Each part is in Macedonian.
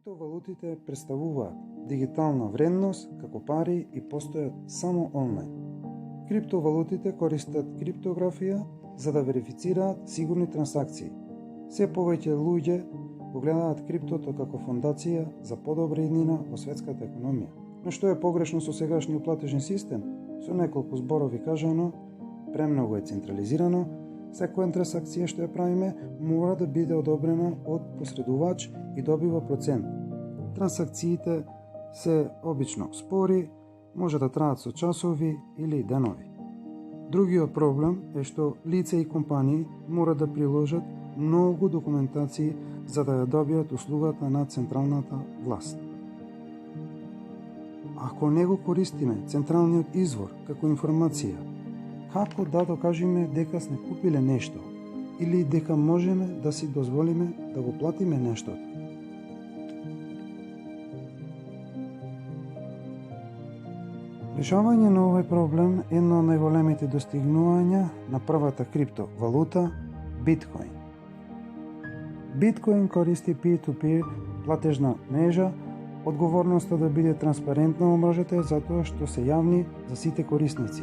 Криптовалутите представуваат дигитална вредност како пари и постојат само онлайн. Криптовалутите користат криптографија за да верифицираат сигурни трансакции. Се повеќе луѓе го гледаат криптото како фондација за подобра иднина во светската економија. Но што е погрешно со сегашниот платежен систем? Со неколку зборови кажано, премногу е централизирано, секоја трансакција што ја правиме мора да биде одобрена од посредувач и добива процент. Трансакциите се обично спори, може да траат со часови или денови. Другиот проблем е што лица и компании мора да приложат многу документации за да ја добијат услугата на централната власт. Ако не го користиме централниот извор како информација, како да докажеме дека сме купиле нешто или дека можеме да си дозволиме да го платиме нештото? Решавање на овој проблем е едно од најголемите достигнувања на првата криптовалута – биткоин. Биткоин користи peer-to-peer платежна мрежа. Одговорноста да биде транспарентна во мрежата е затоа што се јавни за сите корисници.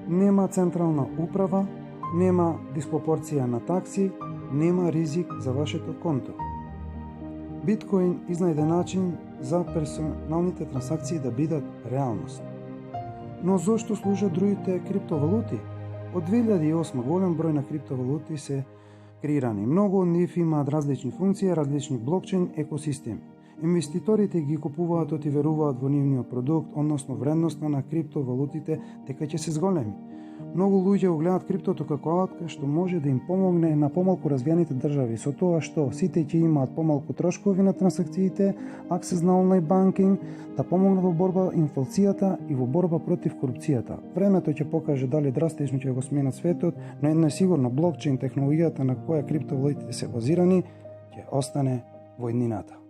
Нема централна управа, нема диспропорција на такси, нема ризик за вашето конто. Биткоин изнајде начин за персоналните трансакции да бидат реалност. Но зошто служат другите криптовалути? Од 2008 голем број на криптовалути се креирани. Многу од нив имаат различни функции, различни блокчейн екосистеми. Инвеститорите ги купуваат и веруваат во нивниот продукт, односно вредноста на криптовалутите дека ќе се зголеми. Многу луѓе го гледаат криптото како алатка што може да им помогне на помалку развиените држави со тоа што сите ќе имаат помалку трошкови на трансакциите, аксес на онлайн банкинг, да помогнат во борба инфлацијата и во борба против корупцијата. Времето ќе покаже дали драстично ќе го сменат светот, но едно е сигурно, блокчейн технологијата на која криптовалутите се базирани ќе остане во иднината.